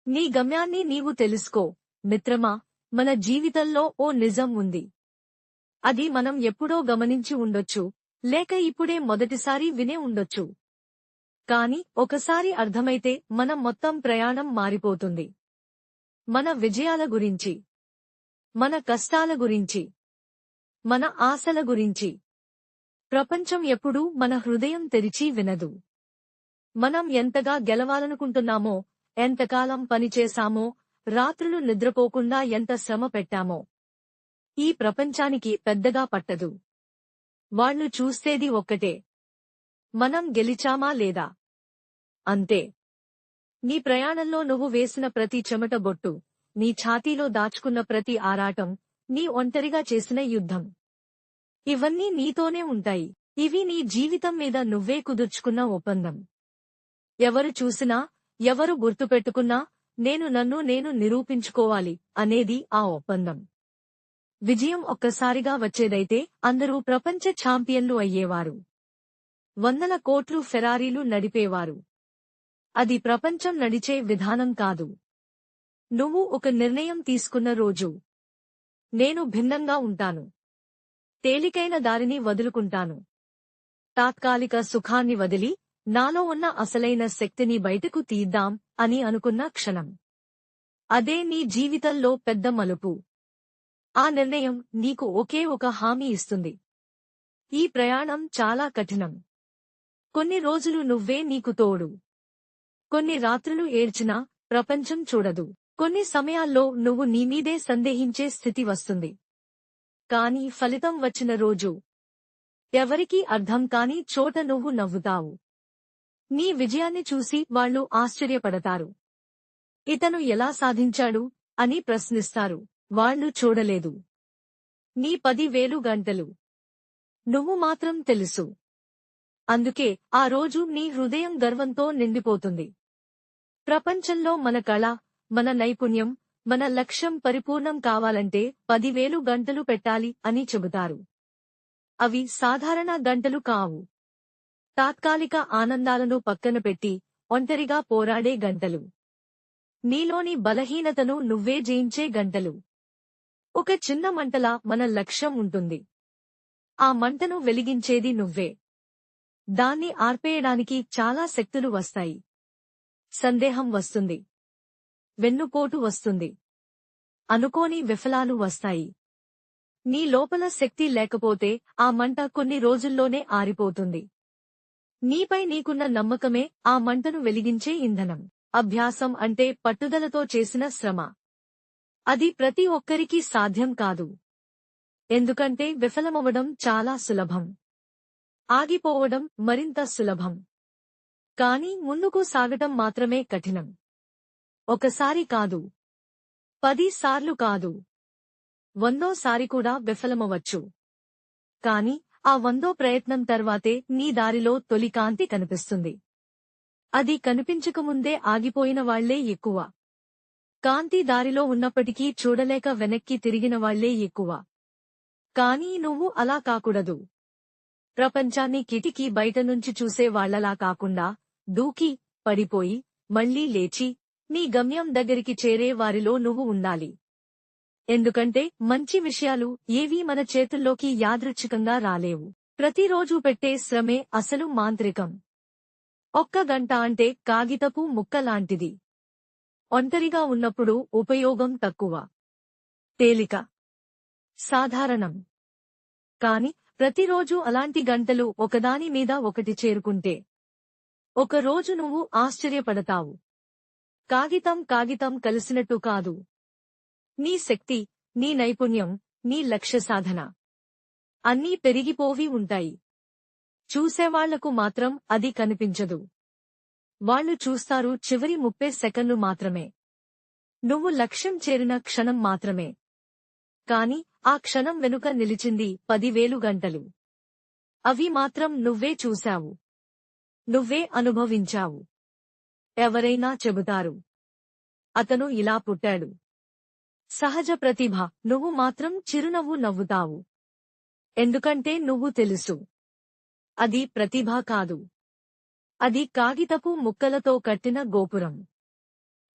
నీ గమ్యాన్ని నీవు తెలుసుకో మిత్రమా. మన జీవితంలో ఓ నిజం ఉంది. అది మనం ఎప్పుడో గమనించి ఉండొచ్చు, లేక ఇప్పుడే మొదటిసారి వినే ఉండొచ్చు. కాని ఒకసారి అర్థమైతే మన మొత్తం ప్రయాణం మారిపోతుంది. మన విజయాల గురించి, మన కష్టాల గురించి, మన ఆశల గురించి ప్రపంచం ఎప్పుడూ మన హృదయం తెరిచి వినదు. మనం ఎంతగా గెలవాలనుకుంటున్నామో, ఎంతకాలం పనిచేశామో, రాత్రులు నిద్రపోకుండా ఎంత శ్రమ పెట్టామో ఈ ప్రపంచానికి పెద్దగా పట్టదు. వాళ్ళు చూస్తేది ఒక్కటే, మనం గెలిచామా లేదా అంతే. నీ ప్రయాణంలో నువ్వు వేసిన ప్రతి చెమట బొట్టు, నీ ఛాతీలో దాచుకున్న ప్రతి ఆరాటం, నీ ఒంటరిగా చేసిన యుద్ధం, ఇవన్నీ నీతోనే ఉంటాయి. ఇవి నీ జీవితం మీద నువ్వే కుదుర్చుకున్న ఒప్పందం. ఎవరు చూసినా, ఎవరు గుర్తుపెట్టుకున్నా, నేను నిరూపించుకోవాలి అనేది ఆ ఒప్పందం. విజయం ఒక్కసారిగా వచ్చేదైతే అందరూ ప్రపంచ ఛాంపియన్లు అయ్యేవారు. వందల కోట్లు ఫెరారీలు నడిపేవారు. అది ప్రపంచం నడిచే విధానం కాదు. నువ్వు ఒక నిర్ణయం తీసుకున్న రోజు, నేను భిన్నంగా ఉంటాను, తేలికైన దారిని వదులుకుంటాను, తాత్కాలిక సుఖాన్ని వదిలి నాలో ఉన్న అసలైన శక్తిని బయటకు తీద్దాం అని అనుకున్న క్షణం, అదే నీ జీవితంలో పెద్ద మలుపు. ఆ నిర్ణయం నీకు ఒకే ఒక హామీ ఇస్తుంది. ఈ ప్రయాణం చాలా కఠినం. కొన్ని రోజులు నువ్వే నీకు తోడు. కొన్ని రాత్రులు ఏడ్చినా ప్రపంచం చూడదు. కొన్ని సమయాల్లో నువ్వు నీమీదే సందేహించే స్థితి వస్తుంది. కాని ఫలితం వచ్చిన రోజు, ఎవరికీ అర్థం కాని చోట నువ్వు నవ్వుతావు. నీ విజయాన్ని చూసి వాళ్ళు ఆశ్చర్యపడతారు. ఇతను ఎలా సాధించాడు అని ప్రశ్నిస్తారు. వాళ్ళు చూడలేదు నీ 10,000 గంటలు, నువ్వు మాత్రం తెలుసు. అందుకే ఆ రోజు నీ హృదయం గర్వంతో నిండిపోతుంది. ప్రపంచంలో మన కళ, మన నైపుణ్యం, మన లక్ష్యం పరిపూర్ణం కావాలంటే 10,000 గంటలు పెట్టాలి అని చెబుతారు. అవి సాధారణ గంటలు కావు. తాత్కాలిక ఆనందాలను పక్కన పెట్టి ఒంటరిగా పోరాడే గంటలు. నీలోని బలహీనతను నువ్వే జయించే గంటలు. ఒక చిన్న మంటలా మన లక్ష్యం ఉంటుంది. ఆ మంటను వెలిగించేది నువ్వే. దాన్ని ఆర్పేయడానికి చాలా శక్తులు వస్తాయి. సందేహం వస్తుంది, వెన్నుపోటు వస్తుంది, అనుకోని విఫలాలు వస్తాయి. నీ లోపల శక్తి లేకపోతే ఆ మంట కొన్ని రోజుల్లోనే ఆరిపోతుంది. నీపై నీకున్న నమ్మకమే ఆ మంటను వెలిగించే ఇంధనం. అభ్యాసం అంటే పట్టుదలతో చేసిన శ్రమ. అది ప్రతి ఒక్కరికీ సాధ్యం కాదు. ఎందుకంటే విఫలమవడం చాలా సులభం, ఆగిపోవడం మరింత సులభం. కానీ ముందుకు సాగటం మాత్రమే కఠినం. ఒకసారి కాదు, 10 సార్లు కాదు, 100వ సారి కూడా విఫలమవచ్చు. కాని ఆ 100వ ప్రయత్నం తర్వాతే నీ దారిలో తొలి కాంతి కనిపిస్తుంది. అది కనిపించకముందే ఆగిపోయిన వాళ్లే ఎక్కువ. కాంతి దారిలో ఉన్నప్పటికీ చూడలేక వెనక్కి తిరిగిన వాళ్లే ఎక్కువ. కానీ నువ్వు అలా కాకూడదు. ప్రపంచాన్ని కిటికీ బయట నుంచి చూసే వాళ్లలా కాకుండా, దూకి, పడిపోయి, మళ్లీ లేచి, నీ గమ్యం దగ్గరికి చేరే వారిలో నువ్వు ఉండాలి. ఎందుకంటే మంచి విషయాలు ఏవీ మన చేతుల్లోకి యాదృచ్ఛికంగా రాలేవు. ప్రతిరోజూ పెట్టే శ్రమే అసలు మాంత్రికం. ఒక్క గంట అంటే కాగితపు ముక్కలాంటిది. ఒంటరిగా ఉన్నప్పుడు ఉపయోగం తక్కువ, తేలిక, సాధారణం. కాని ప్రతిరోజూ అలాంటి గంటలు ఒకదాని మీద ఒకటి చేరుకుంటే ఒక రోజు నువ్వు ఆశ్చర్యపడతావు. కాగితం కలిసినట్టు కాదు. నీ శక్తి, నీ నైపుణ్యం, నీ లక్ష్య సాధన అన్నీ పెరిగిపోవి ఉంటాయి. చూసేవాళ్లకు మాత్రం అది కనిపించదు. వాళ్ళు చూస్తారు చివరి 30 సెకన్లు మాత్రమే. నువ్వు లక్ష్యం చేరిన క్షణం మాత్రమే. కాని ఆ క్షణం వెనుక నిలిచింది 10,000 గంటలు. అవి మాత్రం నువ్వే చూశావు, నువ్వే అనుభవించావు. ఎవరైనా చెబుతారు, అతను ఇలా పుట్టాడు. సహజ ప్రతిభ. నువ్వు మాత్రం చిరునవ్వు నవ్వుతావు. ఎందుకంటే నువ్వు తెలుసు, అది ప్రతిభ కాదు, అది కాగితపు ముక్కలతో కట్టిన గోపురం.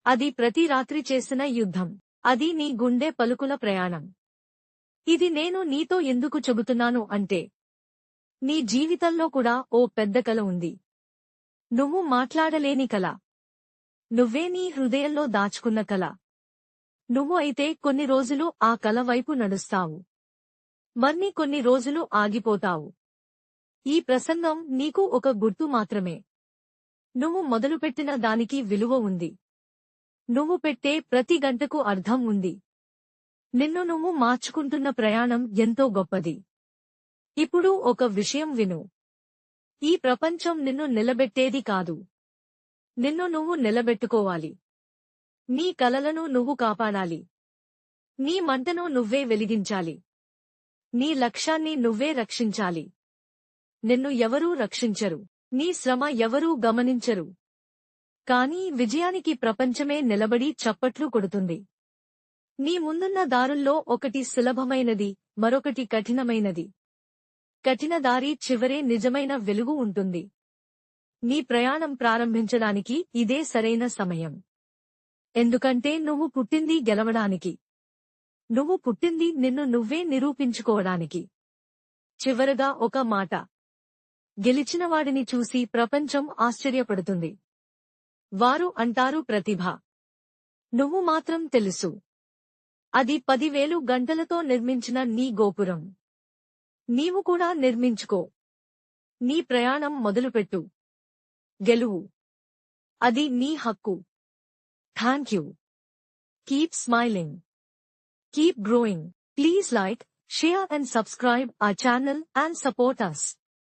అది ప్రతి రాత్రి చేసిన యుద్ధం. అది నీ గుండె పలుకుల ప్రయాణం. ఇది నేను నీతో ఎందుకు చెబుతున్నాను అంటే, నీ జీవితంలో కూడా ఓ పెద్ద కల ఉంది. నువ్వు మాట్లాడలేని కల. నువ్వే నీ హృదయంలో దాచుకున్న కల. నువ్వు అయితే కొన్ని రోజులు ఆ కల వైపు నడుస్తావు. మర్ని కొన్ని రోజులు ఆగిపోతావు. ఈ ప్రసంగం నీకు ఒక గుర్తు మాత్రమే. నువ్వు మొదలుపెట్టిన దానికి విలువ ఉంది. నువ్వు పెట్టే ప్రతి గంటకు అర్థం ఉంది. నిన్ను నువ్వు మార్చుకుంటున్న ప్రయాణం ఎంతో గొప్పది. ఇప్పుడు ఒక విషయం విను. ఈ ప్రపంచం నిన్ను నిలబెట్టేది కాదు. నిన్ను నువ్వు నిలబెట్టుకోవాలి. నీ కలలను నువ్వు కాపాడాలి. నీ మంటను నువ్వే వెలిగించాలి. నీ లక్ష్యాన్ని నువ్వే రక్షించాలి. నిన్ను ఎవరూ రక్షించరు. నీ శ్రమ ఎవరూ గమనించరు. కానీ విజయానికి ప్రపంచమే నిలబడి చప్పట్లు కొడుతుంది. నీ ముందున్న దారుల్లో ఒకటి సులభమైనది, మరొకటి కఠినమైనది. కఠిన దారి చివరే నిజమైన వెలుగు ఉంటుంది. నీ ప్రయాణం ప్రారంభించడానికి ఇదే సరైన సమయం. ఎందుకంటే నువ్వు పుట్టింది గెలవడానికి. నువ్వు పుట్టింది నిన్ను నువ్వే నిరూపించుకోవడానికి. చివరగా ఒక మాట. గెలిచినవాడిని చూసి ప్రపంచం ఆశ్చర్యపడుతుంది. వారు అంటారు ప్రతిభ. నువ్వు మాత్రం తెలుసు. అది 10,000 గంటలతో నిర్మించిన నీ గోపురం. నీవు కూడా నిర్మించుకో. నీ ప్రయాణం మొదలుపెట్టు. గెలువు. అది నీ హక్కు. Thank you. Keep smiling. Keep growing. Please like, share and subscribe our channel and support us.